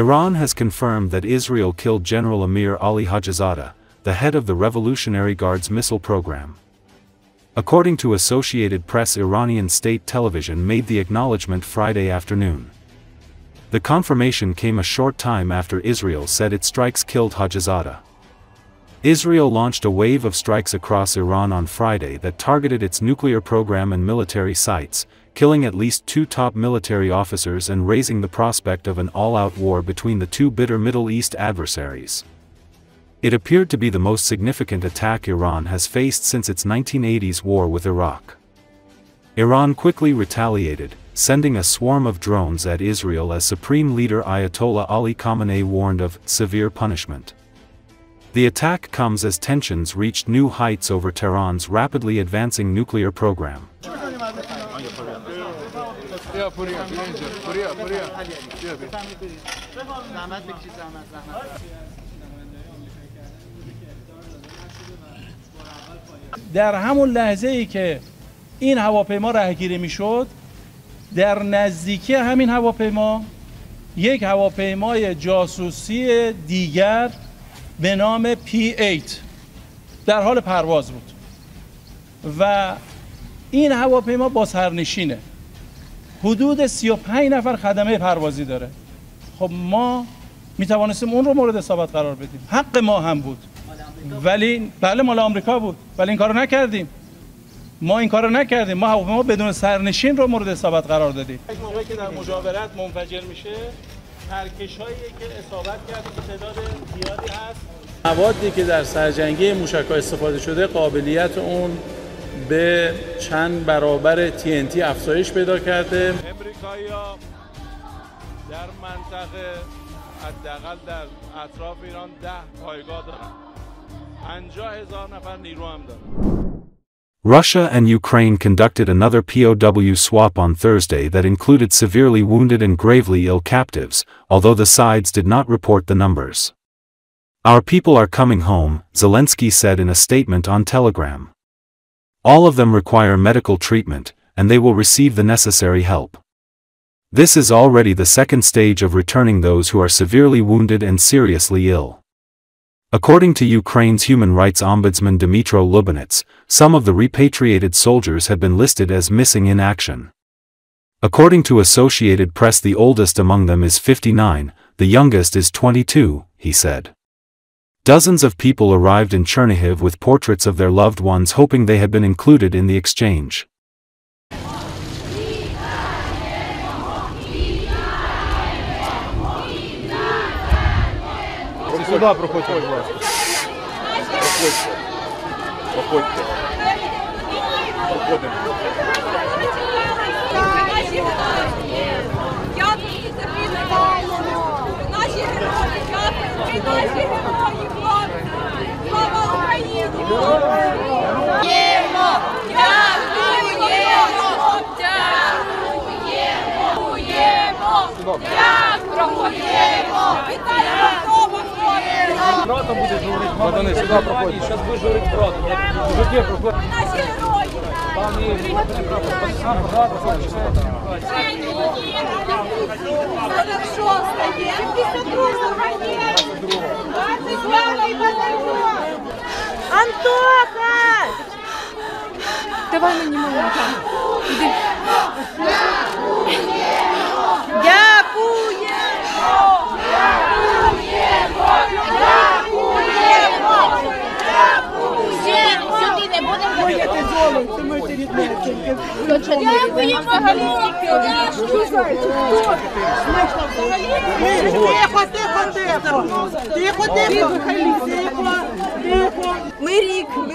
Iran has confirmed that Israel killed General Amir Ali Hajizadeh, the head of the Revolutionary Guard's missile program. According to Associated Press, Iranian state television made the acknowledgment Friday afternoon. The confirmation came a short time after Israel said its strikes killed Hajizadeh. Israel launched a wave of strikes across Iran on Friday that targeted its nuclear program and military sites, killing at least 2 top military officers and raising the prospect of an all-out war between the two bitter Middle East adversaries. It appeared to be the most significant attack Iran has faced since its 1980s war with Iraq. Iran quickly retaliated, sending a swarm of drones at Israel as Supreme Leader Ayatollah Ali Khamenei warned of severe punishment. The attack comes as tensions reached new heights over Tehran's rapidly advancing nuclear program. در همون لحظه‌ای که این هواپیما راهگیری میشد، در نزدیکی همین هواپیما یک هواپیمای جاسوسی دیگر به نام P8 در حال پرواز بود و این هواپیما با سرنشینه. حدود 35 نفر خدمه پروازی داره. خب ما میتوانستیم اون رو مورد اصابت قرار بدیم. حق ما هم بود. ولی بله مال آمریکا بود. ولی این کارو نکردیم. ما هواپیما بدون سرنشین رو مورد اصابت قرار دادیم. موقعی که در مجاورت منفجر میشه، ترکش‌هایی که اصابت کرده که تعداد زیادی هست. موادی که در سرجنگی موشک‌ها استفاده شده، قابلیت اون به چند برابر TNT افزایش پیدا کرده. امریکایی‌ها در منطقه حداقل در اطراف ایران 10 پایگاه دارن. 50,000 نفر نیرو هم دارن. Russia and Ukraine conducted another POW swap on Thursday that included severely wounded and gravely ill captives, although the sides did not report the numbers. Our people are coming home, Zelensky said in a statement on Telegram. All of them require medical treatment, and they will receive the necessary help. This is already the second stage of returning those who are severely wounded and seriously ill. According to Ukraine's human rights ombudsman Dmytro Lubinets, some of the repatriated soldiers had been listed as missing in action. According to Associated Press, the oldest among them is 59, the youngest is 22, he said. Dozens of people arrived in Chernihiv with portraits of their loved ones, hoping they had been included in the exchange. Сюда проходьте, будь ласка. Проходьте. Проходимо. Наші герої, наші герої, слава Україні! Дякуємо! Братом будеш говорити, мама, сюди проходить. Зараз будеш говорити братом. Жуки, проходить. Наші герої! Там є Антоха! Давай мені маленька. Іди. Дякуємо! Сюди не будемо бояти золото, ми Дякуємо, Галістики!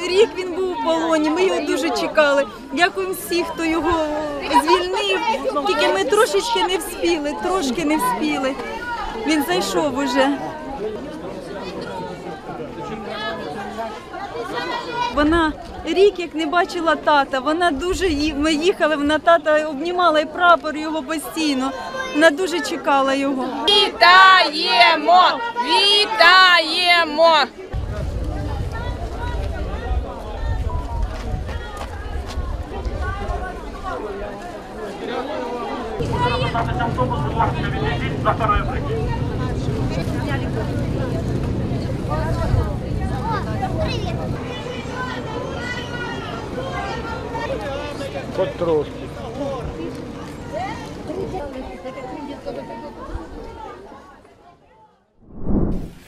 Рік він був у полоні, ми його дуже чекали. Дякуємо всіх, хто його звільнив, тільки ми трошки не вспіли. Він зайшов уже. Вона рік як не бачила тата, вона дуже, ми їхали, вона тата обнімала і прапор його постійно, вона дуже чекала його. Вітаємо! Вітаємо!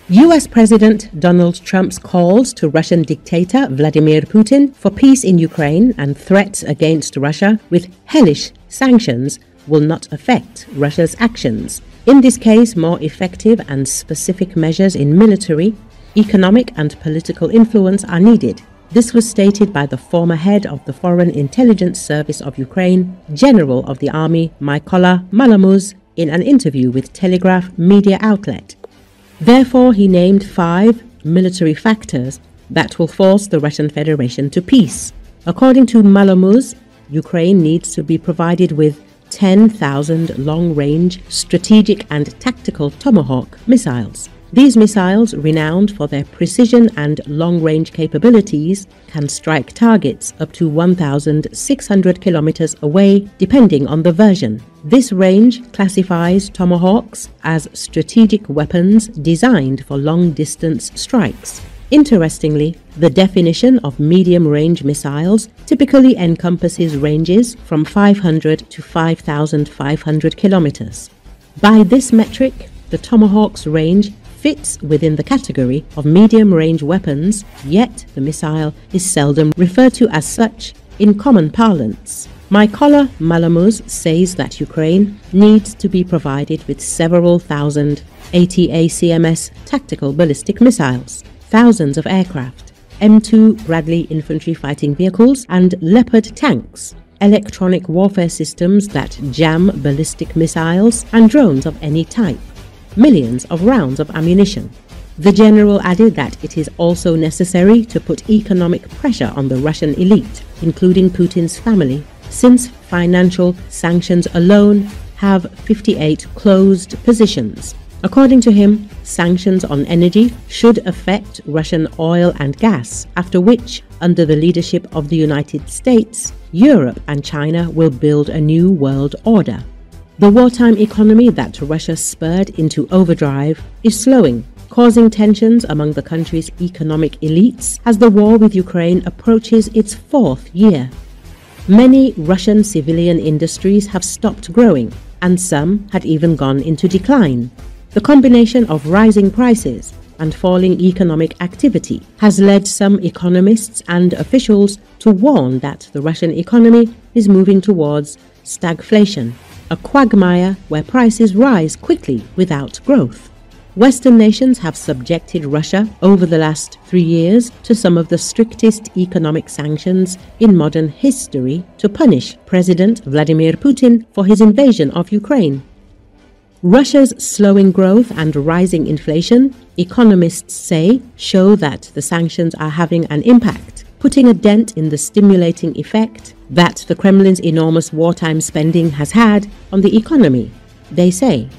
US President Donald Trump's calls to Russian dictator Vladimir Putin for peace in Ukraine and threats against Russia with hellish sanctions will not affect Russia's actions. In this case, more effective and specific measures in military, economic and political influence are needed. This was stated by the former head of the Foreign Intelligence Service of Ukraine, General of the Army Mykola Malamuz, in an interview with Telegraph media outlet. Therefore, he named 5 military factors that will force the Russian Federation to peace. According to Malamuz, Ukraine needs to be provided with 10,000 long-range strategic and tactical Tomahawk missiles. These missiles, renowned for their precision and long-range capabilities, can strike targets up to 1,600 kilometers away, depending on the version. This range classifies Tomahawks as strategic weapons designed for long-distance strikes. Interestingly, the definition of medium-range missiles typically encompasses ranges from 500 to 5,500 kilometers. By this metric, the Tomahawk's range fits within the category of medium-range weapons, yet the missile is seldom referred to as such in common parlance. Mykola Malamuz says that Ukraine needs to be provided with several thousand ATACMS tactical ballistic missiles, thousands of aircraft, M2 Bradley infantry fighting vehicles and Leopard tanks, electronic warfare systems that jam ballistic missiles and drones of any type, millions of rounds of ammunition. The general added that it is also necessary to put economic pressure on the Russian elite, including Putin's family, since financial sanctions alone have 58 closed positions. According to him, sanctions on energy should affect Russian oil and gas, after which, under the leadership of the United States, Europe and China will build a new world order. The wartime economy that Russia spurred into overdrive is slowing, causing tensions among the country's economic elites as the war with Ukraine approaches its 4th year. Many Russian civilian industries have stopped growing, and some had even gone into decline. The combination of rising prices and falling economic activity has led some economists and officials to warn that the Russian economy is moving towards stagflation, a quagmire where prices rise quickly without growth. Western nations have subjected Russia over the last 3 years to some of the strictest economic sanctions in modern history to punish President Vladimir Putin for his invasion of Ukraine. Russia's slowing growth and rising inflation, economists say, show that the sanctions are having an impact, putting a dent in the stimulating effect that the Kremlin's enormous wartime spending has had on the economy, they say.